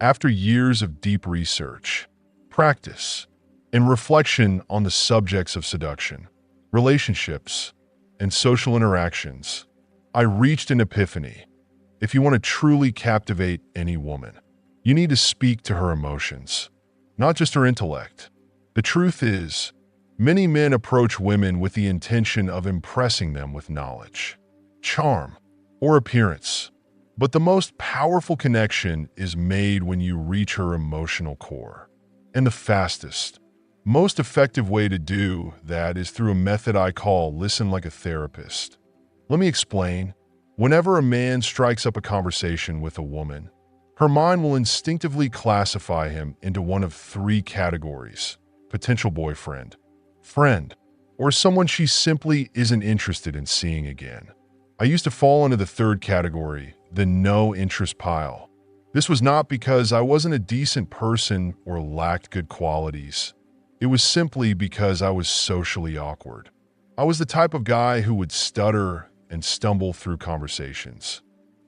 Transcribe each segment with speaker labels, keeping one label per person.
Speaker 1: After years of deep research, practice, and reflection on the subjects of seduction, relationships, and social interactions, I reached an epiphany. If you want to truly captivate any woman, you need to speak to her emotions, not just her intellect. The truth is, many men approach women with the intention of impressing them with knowledge, charm, or appearance. But the most powerful connection is made when you reach her emotional core. And the fastest, most effective way to do that is through a method I call listen like a therapist. Let me explain. Whenever a man strikes up a conversation with a woman, her mind will instinctively classify him into one of three categories: potential boyfriend, friend, or someone she simply isn't interested in seeing again. I used to fall into the third category, the no interest pile. This was not because I wasn't a decent person or lacked good qualities. It was simply because I was socially awkward. I was the type of guy who would stutter and stumble through conversations,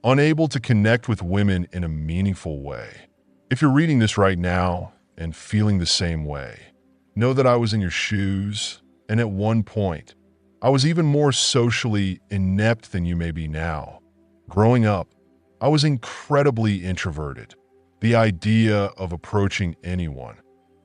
Speaker 1: unable to connect with women in a meaningful way. If you're reading this right now and feeling the same way, know that I was in your shoes, and at one point, I was even more socially inept than you may be now. Growing up, I was incredibly introverted. The idea of approaching anyone,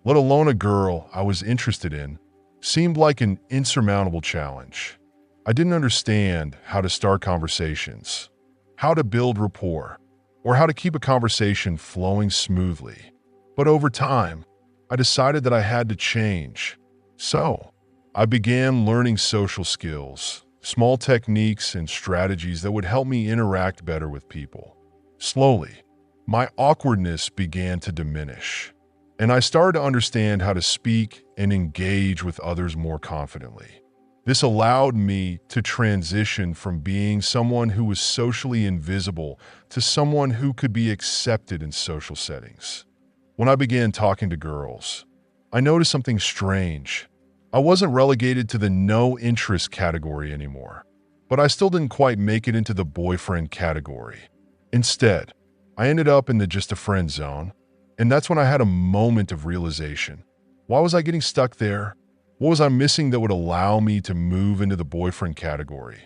Speaker 1: let alone a girl I was interested in, seemed like an insurmountable challenge. I didn't understand how to start conversations, how to build rapport, or how to keep a conversation flowing smoothly. But over time, I decided that I had to change. So, I began learning social skills, small techniques and strategies that would help me interact better with people. Slowly, my awkwardness began to diminish, and I started to understand how to speak and engage with others more confidently. This allowed me to transition from being someone who was socially invisible to someone who could be accepted in social settings. When I began talking to girls, I noticed something strange. I wasn't relegated to the no interest category anymore, but I still didn't quite make it into the boyfriend category. Instead, I ended up in the just a friend zone, and that's when I had a moment of realization. Why was I getting stuck there? What was I missing that would allow me to move into the boyfriend category?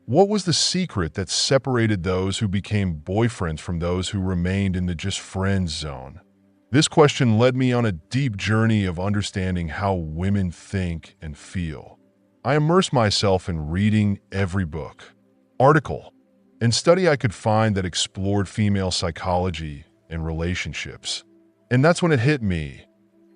Speaker 1: What was the secret that separated those who became boyfriends from those who remained in the just friends zone? This question led me on a deep journey of understanding how women think and feel. I immersed myself in reading every book, article, and study I could find that explored female psychology and relationships. And that's when it hit me.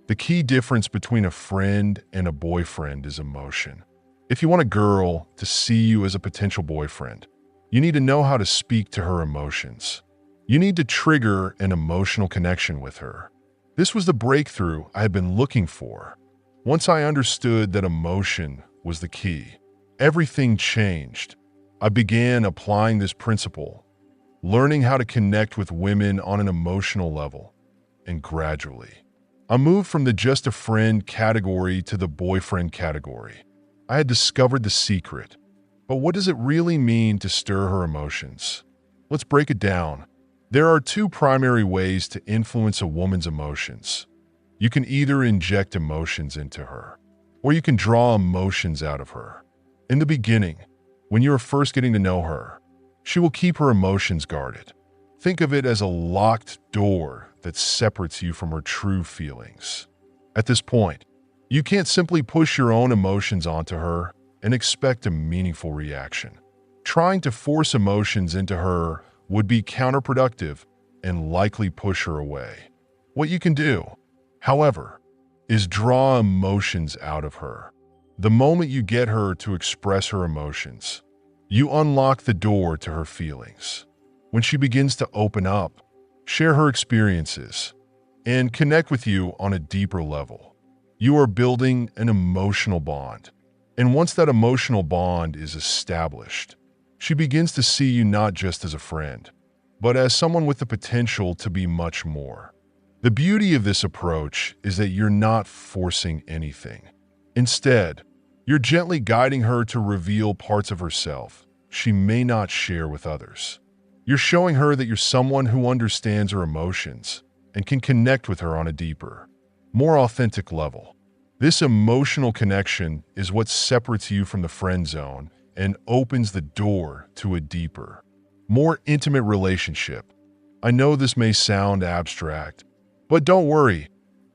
Speaker 1: The key difference between a friend and a boyfriend is emotion. If you want a girl to see you as a potential boyfriend, you need to know how to speak to her emotions. You need to trigger an emotional connection with her. This was the breakthrough I had been looking for. Once I understood that emotion was the key, everything changed. I began applying this principle, learning how to connect with women on an emotional level, and gradually, I moved from the just a friend category to the boyfriend category. I had discovered the secret. But what does it really mean to stir her emotions? Let's break it down. There are two primary ways to influence a woman's emotions. You can either inject emotions into her, or you can draw emotions out of her. In the beginning, when you are first getting to know her, she will keep her emotions guarded. Think of it as a locked door that separates you from her true feelings. At this point, you can't simply push your own emotions onto her and expect a meaningful reaction. Trying to force emotions into her would be counterproductive and likely push her away. What you can do, however, is draw emotions out of her. The moment you get her to express her emotions, you unlock the door to her feelings. When she begins to open up, share her experiences, and connect with you on a deeper level, you are building an emotional bond. And once that emotional bond is established, she begins to see you not just as a friend, but as someone with the potential to be much more. The beauty of this approach is that you're not forcing anything. Instead, you're gently guiding her to reveal parts of herself she may not share with others. You're showing her that you're someone who understands her emotions and can connect with her on a deeper, more authentic level. This emotional connection is what separates you from the friend zone and opens the door to a deeper, more intimate relationship. I know this may sound abstract, but don't worry.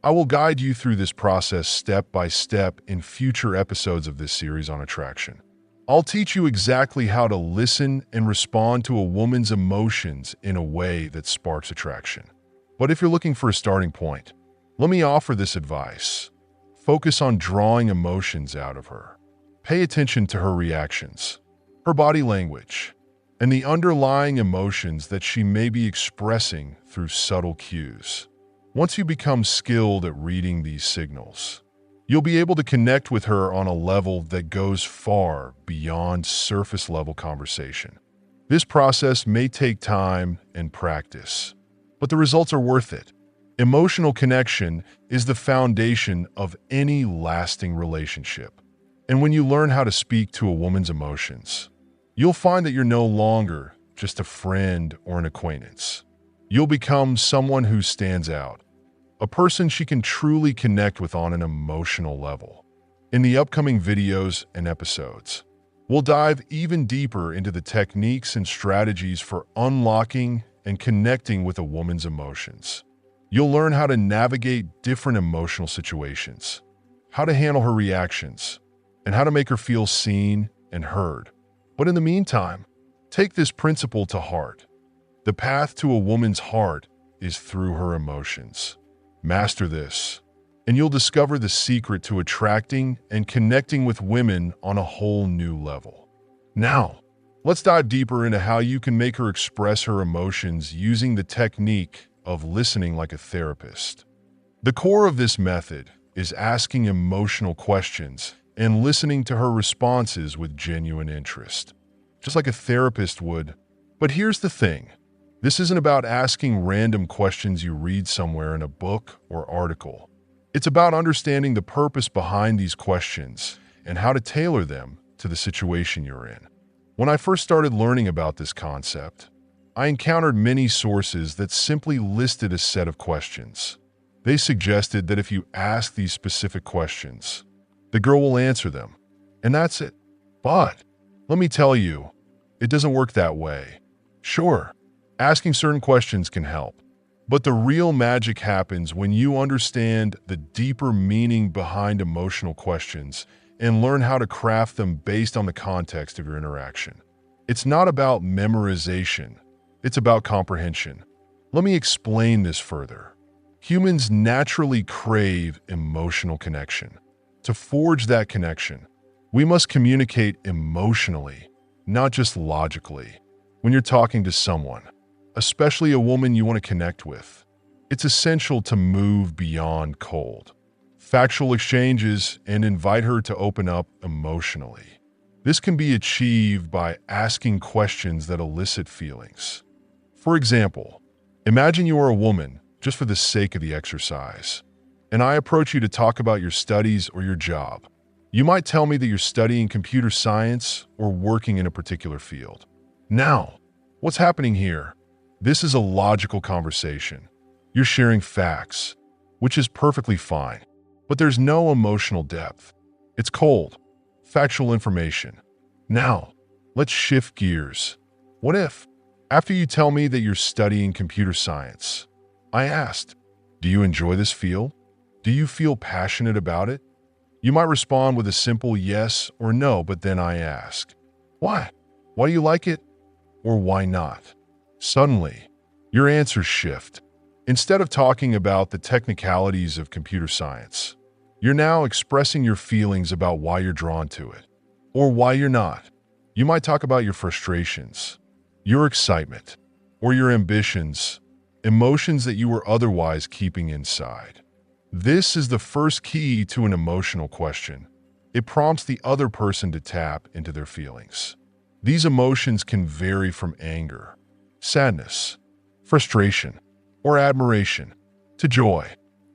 Speaker 1: I will guide you through this process step by step in future episodes of this series on attraction. I'll teach you exactly how to listen and respond to a woman's emotions in a way that sparks attraction. But if you're looking for a starting point, let me offer this advice. Focus on drawing emotions out of her. Pay attention to her reactions, her body language, and the underlying emotions that she may be expressing through subtle cues. Once you become skilled at reading these signals, you'll be able to connect with her on a level that goes far beyond surface-level conversation. This process may take time and practice, but the results are worth it. Emotional connection is the foundation of any lasting relationship. And when you learn how to speak to a woman's emotions, you'll find that you're no longer just a friend or an acquaintance. You'll become someone who stands out, a person she can truly connect with on an emotional level. In the upcoming videos and episodes, we'll dive even deeper into the techniques and strategies for unlocking and connecting with a woman's emotions. You'll learn how to navigate different emotional situations, how to handle her reactions, and how to make her feel seen and heard. But in the meantime, take this principle to heart. The path to a woman's heart is through her emotions. Master this, and you'll discover the secret to attracting and connecting with women on a whole new level. Now, let's dive deeper into how you can make her express her emotions using the technique of listening like a therapist. The core of this method is asking emotional questions and listening to her responses with genuine interest, just like a therapist would. But here's the thing. This isn't about asking random questions you read somewhere in a book or article. It's about understanding the purpose behind these questions and how to tailor them to the situation you're in. When I first started learning about this concept, I encountered many sources that simply listed a set of questions. They suggested that if you ask these specific questions, the girl will answer them, and that's it. But let me tell you, it doesn't work that way. Sure, asking certain questions can help, but the real magic happens when you understand the deeper meaning behind emotional questions and learn how to craft them based on the context of your interaction. It's not about memorization. It's about comprehension. Let me explain this further. Humans naturally crave emotional connection. To forge that connection, we must communicate emotionally, not just logically. When you're talking to someone, especially a woman you want to connect with, it's essential to move beyond cold, factual exchanges and invite her to open up emotionally. This can be achieved by asking questions that elicit feelings. For example, imagine you are a woman just for the sake of the exercise, and I approach you to talk about your studies or your job. You might tell me that you're studying computer science or working in a particular field. Now, what's happening here? This is a logical conversation. You're sharing facts, which is perfectly fine, but there's no emotional depth. It's cold, factual information. Now, let's shift gears. What if, after you tell me that you're studying computer science, I asked, do you enjoy this field? Do you feel passionate about it? You might respond with a simple yes or no, but then I ask, why? Why do you like it? Or why not? Suddenly, your answers shift. Instead of talking about the technicalities of computer science, you're now expressing your feelings about why you're drawn to it, or why you're not. You might talk about your frustrations, your excitement, or your ambitions, emotions that you were otherwise keeping inside. This is the first key to an emotional question. It prompts the other person to tap into their feelings. These emotions can vary from anger, sadness, frustration, or admiration, to joy,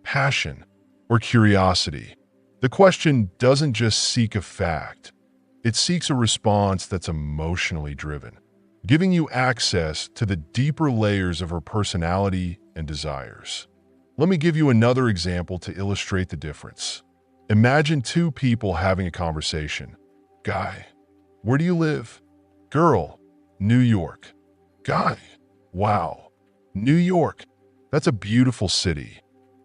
Speaker 1: passion, or curiosity. The question doesn't just seek a fact. It seeks a response that's emotionally driven, giving you access to the deeper layers of her personality and desires. Let me give you another example to illustrate the difference. Imagine two people having a conversation. Guy, where do you live? Girl, New York. Guy, wow, New York. That's a beautiful city.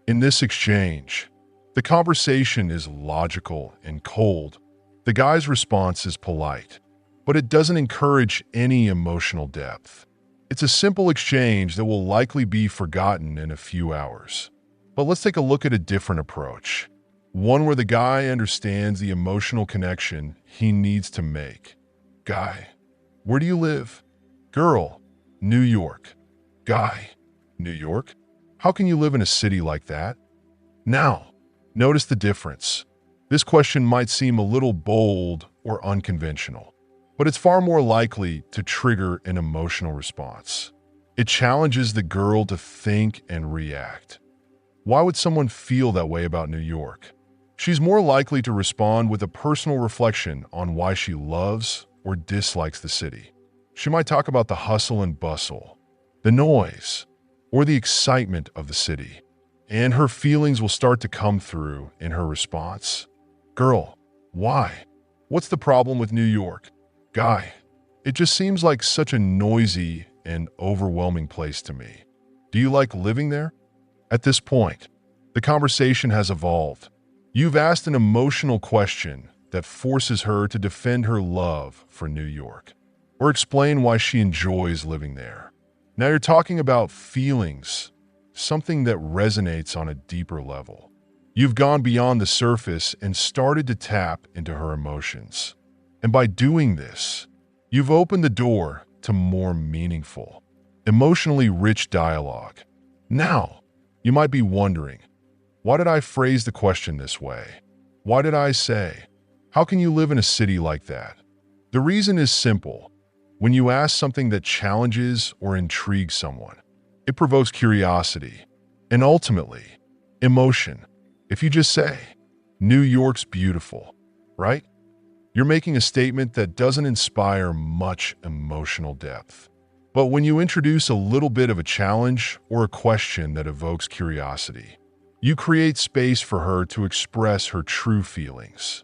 Speaker 1: In this exchange, the conversation is logical and cold. The guy's response is polite, but it doesn't encourage any emotional depth. It's a simple exchange that will likely be forgotten in a few hours. But let's take a look at a different approach. One where the guy understands the emotional connection he needs to make. Guy, where do you live? Girl, New York. Guy, New York? How can you live in a city like that? Now, notice the difference. This question might seem a little bold or unconventional, but it's far more likely to trigger an emotional response. It challenges the girl to think and react. Why would someone feel that way about New York? She's more likely to respond with a personal reflection on why she loves or dislikes the city. She might talk about the hustle and bustle, the noise, or the excitement of the city, and her feelings will start to come through in her response. Girl, why? What's the problem with New York? Guy, it just seems like such a noisy and overwhelming place to me. Do you like living there? At this point, the conversation has evolved. You've asked an emotional question that forces her to defend her love for New York, or explain why she enjoys living there. Now you're talking about feelings, something that resonates on a deeper level. You've gone beyond the surface and started to tap into her emotions. And by doing this, you've opened the door to more meaningful, emotionally rich dialogue. Now, you might be wondering, why did I phrase the question this way? Why did I say, how can you live in a city like that? The reason is simple. When you ask something that challenges or intrigues someone, it provokes curiosity and ultimately emotion. If you just say, New York's beautiful, right? You're making a statement that doesn't inspire much emotional depth. But when you introduce a little bit of a challenge or a question that evokes curiosity, you create space for her to express her true feelings.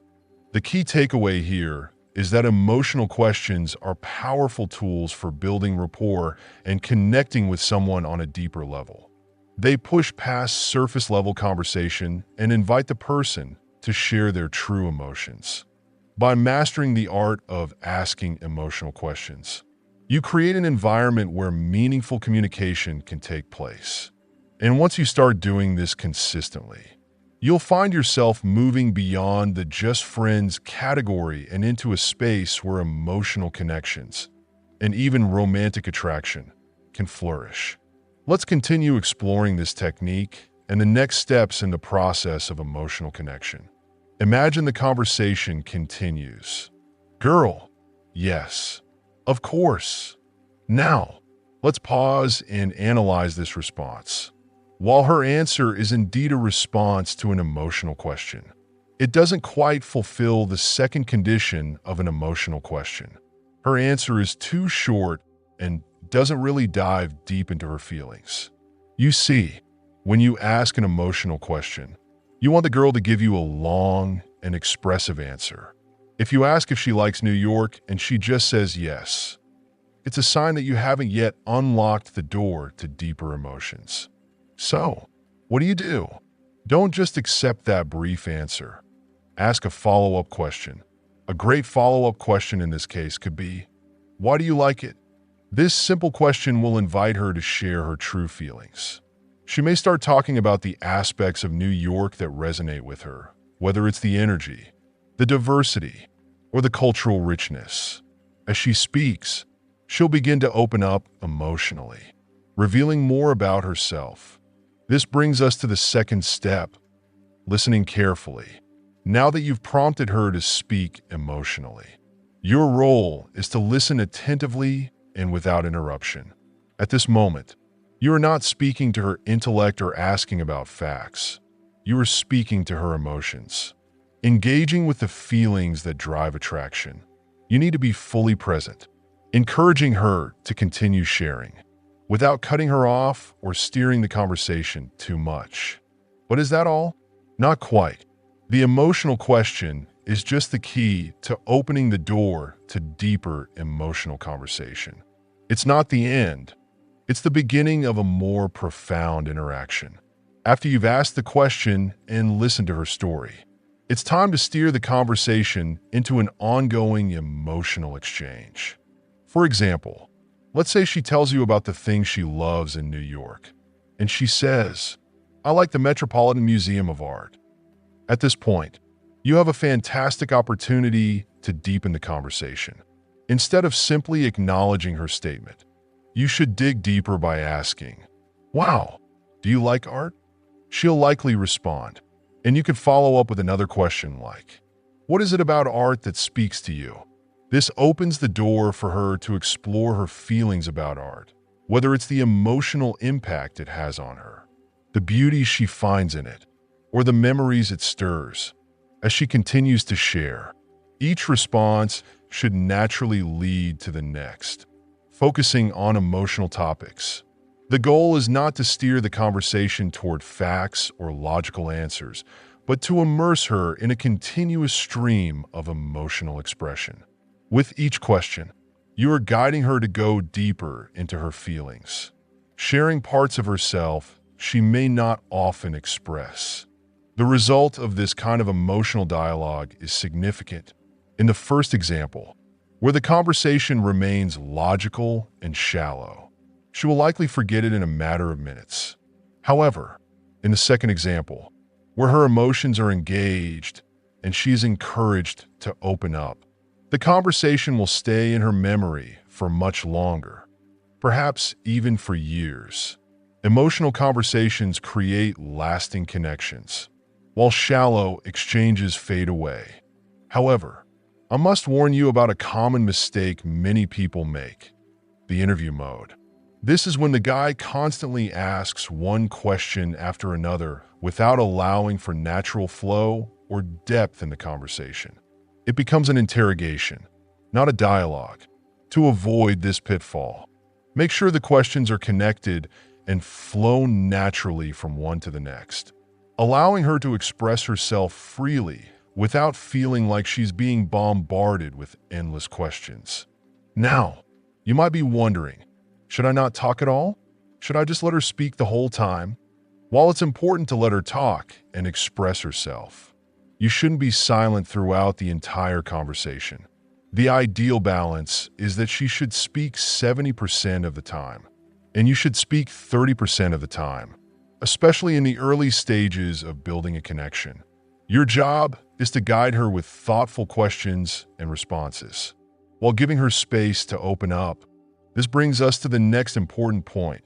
Speaker 1: The key takeaway here is that emotional questions are powerful tools for building rapport and connecting with someone on a deeper level. They push past surface-level conversation and invite the person to share their true emotions. By mastering the art of asking emotional questions, you create an environment where meaningful communication can take place. And once you start doing this consistently, you'll find yourself moving beyond the just friends category and into a space where emotional connections and even romantic attraction can flourish. Let's continue exploring this technique and the next steps in the process of emotional connection. Imagine the conversation continues. Girl, yes, of course. Now, let's pause and analyze this response. While her answer is indeed a response to an emotional question, it doesn't quite fulfill the second condition of an emotional question. Her answer is too short and doesn't really dive deep into her feelings. You see, when you ask an emotional question, you want the girl to give you a long and expressive answer. If you ask if she likes New York and she just says yes, it's a sign that you haven't yet unlocked the door to deeper emotions. So, what do? Don't just accept that brief answer. Ask a follow-up question. A great follow-up question in this case could be, why do you like it? This simple question will invite her to share her true feelings. She may start talking about the aspects of New York that resonate with her, whether it's the energy, the diversity, or the cultural richness. As she speaks, she'll begin to open up emotionally, revealing more about herself. This brings us to the second step, listening carefully. Now that you've prompted her to speak emotionally, your role is to listen attentively and without interruption. At this moment, you are not speaking to her intellect or asking about facts. You are speaking to her emotions, engaging with the feelings that drive attraction. You need to be fully present, encouraging her to continue sharing. without cutting her off or steering the conversation too much. But is that all? Not quite. The emotional question is just the key to opening the door to deeper emotional conversation. It's not the end. It's the beginning of a more profound interaction. After you've asked the question and listened to her story, it's time to steer the conversation into an ongoing emotional exchange. For example, let's say she tells you about the things she loves in New York, and she says, "I like the Metropolitan Museum of Art." At this point, you have a fantastic opportunity to deepen the conversation. Instead of simply acknowledging her statement, you should dig deeper by asking, "Wow, do you like art?" She'll likely respond, and you can follow up with another question like, "What is it about art that speaks to you?" This opens the door for her to explore her feelings about art, whether it's the emotional impact it has on her, the beauty she finds in it, or the memories it stirs. As she continues to share, each response should naturally lead to the next, focusing on emotional topics. The goal is not to steer the conversation toward facts or logical answers, but to immerse her in a continuous stream of emotional expression. With each question, you are guiding her to go deeper into her feelings, sharing parts of herself she may not often express. The result of this kind of emotional dialogue is significant. In the first example, where the conversation remains logical and shallow, she will likely forget it in a matter of minutes. However, in the second example, where her emotions are engaged and she is encouraged to open up, the conversation will stay in her memory for much longer, perhaps even for years. Emotional conversations create lasting connections, while shallow exchanges fade away. However, I must warn you about a common mistake many people make: the interview mode. This is when the guy constantly asks one question after another without allowing for natural flow or depth in the conversation. It becomes an interrogation, not a dialogue. To avoid this pitfall, make sure the questions are connected and flow naturally from one to the next, allowing her to express herself freely without feeling like she's being bombarded with endless questions. Now, you might be wondering, should I not talk at all? Should I just let her speak the whole time? While it's important to let her talk and express herself, you shouldn't be silent throughout the entire conversation. The ideal balance is that she should speak 70% of the time, and you should speak 30% of the time, especially in the early stages of building a connection. Your job is to guide her with thoughtful questions and responses, while giving her space to open up. This brings us to the next important point: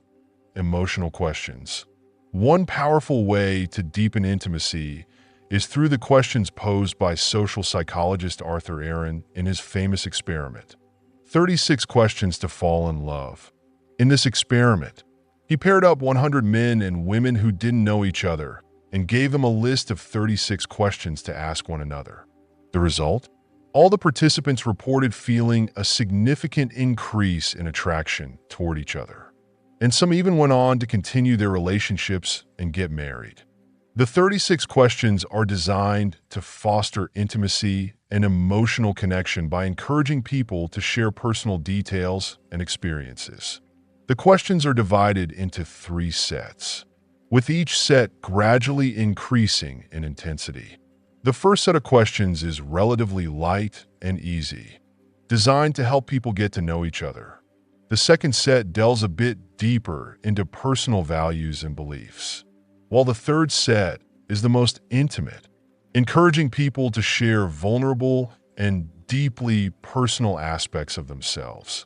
Speaker 1: emotional questions. One powerful way to deepen intimacy is through the questions posed by social psychologist Arthur Aaron in his famous experiment, 36 Questions to Fall in Love. In this experiment, he paired up 100 men and women who didn't know each other and gave them a list of 36 questions to ask one another. The result? All the participants reported feeling a significant increase in attraction toward each other, and some even went on to continue their relationships and get married. The 36 questions are designed to foster intimacy and emotional connection by encouraging people to share personal details and experiences. The questions are divided into 3 sets, with each set gradually increasing in intensity. The first set of questions is relatively light and easy, designed to help people get to know each other. The second set delves a bit deeper into personal values and beliefs, while the third set is the most intimate, encouraging people to share vulnerable and deeply personal aspects of themselves.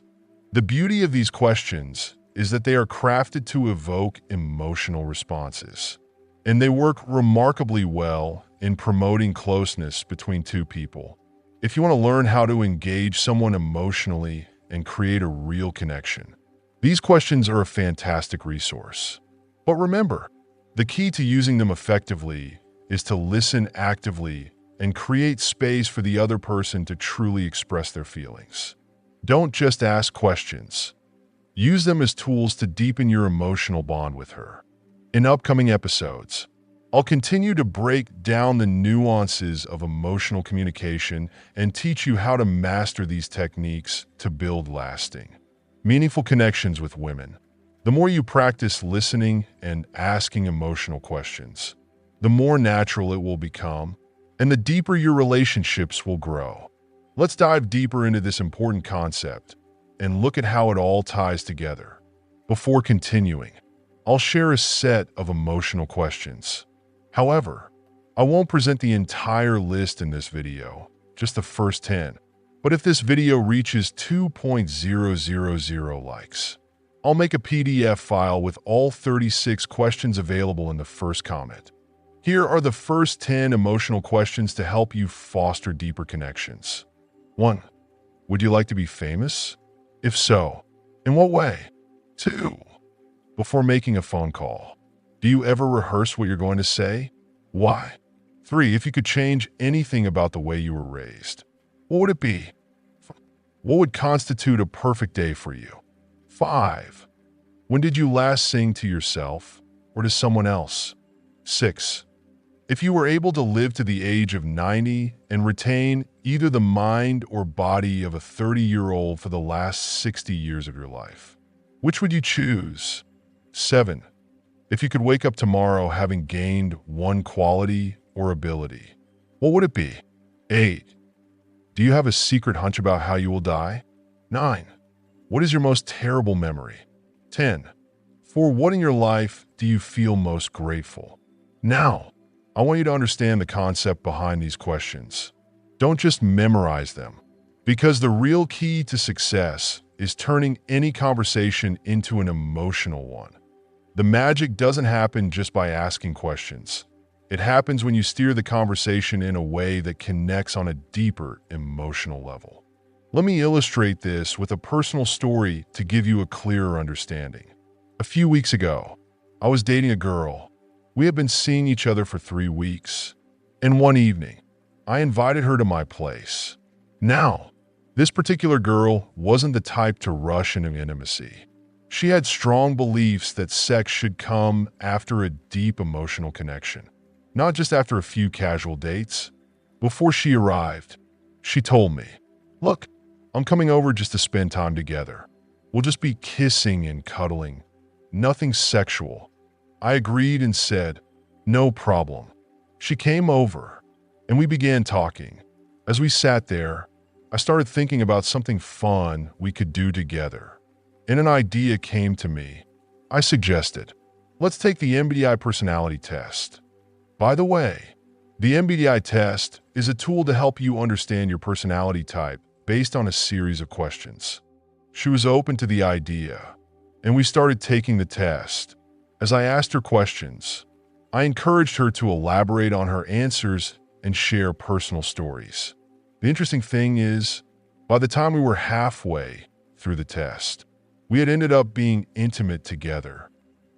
Speaker 1: The beauty of these questions is that they are crafted to evoke emotional responses, and they work remarkably well in promoting closeness between two people. If you want to learn how to engage someone emotionally and create a real connection, these questions are a fantastic resource. But remember, the key to using them effectively is to listen actively and create space for the other person to truly express their feelings. Don't just ask questions. Use them as tools to deepen your emotional bond with her. In upcoming episodes, I'll continue to break down the nuances of emotional communication and teach you how to master these techniques to build lasting, meaningful connections with women. The more you practice listening and asking emotional questions, the more natural it will become, and the deeper your relationships will grow. Let's dive deeper into this important concept and look at how it all ties together. Before continuing, I'll share a set of emotional questions. However, I won't present the entire list in this video, just the first 10. But if this video reaches 2.000 likes, I'll make a PDF file with all 36 questions available in the first comment. Here are the first 10 emotional questions to help you foster deeper connections. 1. Would you like to be famous? If so, in what way? 2. Before making a phone call, do you ever rehearse what you're going to say? Why? 3. If you could change anything about the way you were raised, what would it be? What would constitute a perfect day for you? 5. When did you last sing to yourself or to someone else? 6. If you were able to live to the age of 90 and retain either the mind or body of a 30-year-old for the last 60 years of your life, which would you choose? 7. If you could wake up tomorrow having gained one quality or ability, what would it be? 8. Do you have a secret hunch about how you will die? 9. What is your most terrible memory? 10. For what in your life do you feel most grateful? Now, I want you to understand the concept behind these questions. Don't just memorize them, because the real key to success is turning any conversation into an emotional one. The magic doesn't happen just by asking questions. It happens when you steer the conversation in a way that connects on a deeper emotional level. Let me illustrate this with a personal story to give you a clearer understanding. A few weeks ago, I was dating a girl. We had been seeing each other for 3 weeks, and one evening, I invited her to my place. Now, this particular girl wasn't the type to rush into intimacy. She had strong beliefs that sex should come after a deep emotional connection, not just after a few casual dates. Before she arrived, she told me, "Look, I'm coming over just to spend time together. We'll just be kissing and cuddling, nothing sexual." I agreed and said, "No problem." She came over, and we began talking. As we sat there, I started thinking about something fun we could do together, and an idea came to me. I suggested, "Let's take the MBTI personality test." By the way, the MBTI test is a tool to help you understand your personality type based on a series of questions. She was open to the idea, and we started taking the test. As I asked her questions, I encouraged her to elaborate on her answers and share personal stories. The interesting thing is, by the time we were halfway through the test, we had ended up being intimate together.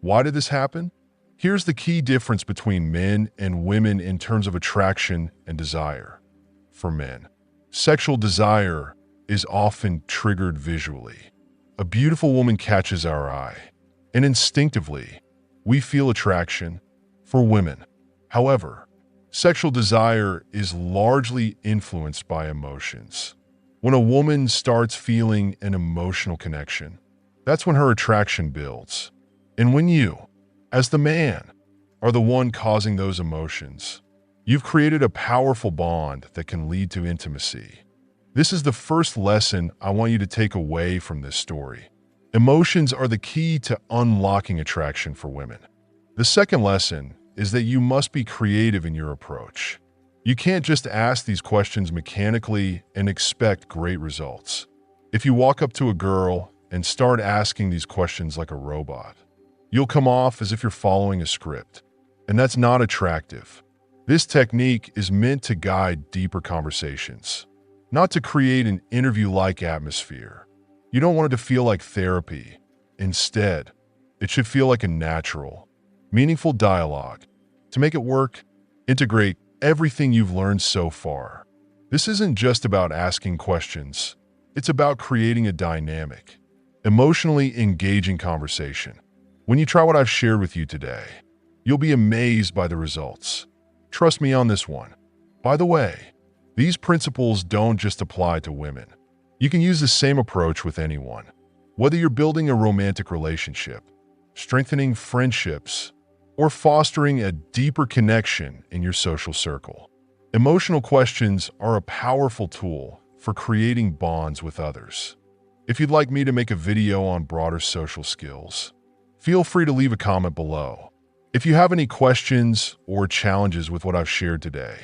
Speaker 1: Why did this happen? Here's the key difference between men and women in terms of attraction and desire. For men, sexual desire is often triggered visually. A beautiful woman catches our eye, and instinctively, we feel attraction. For women, however, sexual desire is largely influenced by emotions. When a woman starts feeling an emotional connection, that's when her attraction builds. And when you, as the man, are the one causing those emotions, you've created a powerful bond that can lead to intimacy. This is the first lesson I want you to take away from this story. Emotions are the key to unlocking attraction for women. The second lesson is that you must be creative in your approach. You can't just ask these questions mechanically and expect great results. If you walk up to a girl and start asking these questions like a robot, you'll come off as if you're following a script, and that's not attractive. This technique is meant to guide deeper conversations, not to create an interview-like atmosphere. You don't want it to feel like therapy. Instead, it should feel like a natural, meaningful dialogue. To make it work, integrate everything you've learned so far. This isn't just about asking questions. It's about creating a dynamic. emotionally engaging conversation. When you try what I've shared with you today, you'll be amazed by the results. Trust me on this one. By the way, these principles don't just apply to women. You can use the same approach with anyone. Whether you're building a romantic relationship, strengthening friendships, or fostering a deeper connection in your social circle, emotional questions are a powerful tool for creating bonds with others. If you'd like me to make a video on broader social skills, feel free to leave a comment below. If you have any questions or challenges with what I've shared today,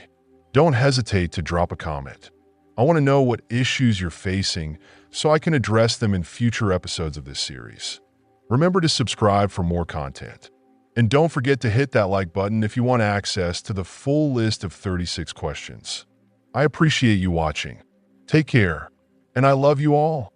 Speaker 1: don't hesitate to drop a comment. I want to know what issues you're facing so I can address them in future episodes of this series. Remember to subscribe for more content. And don't forget to hit that like button if you want access to the full list of 36 questions. I appreciate you watching. Take care, and I love you all.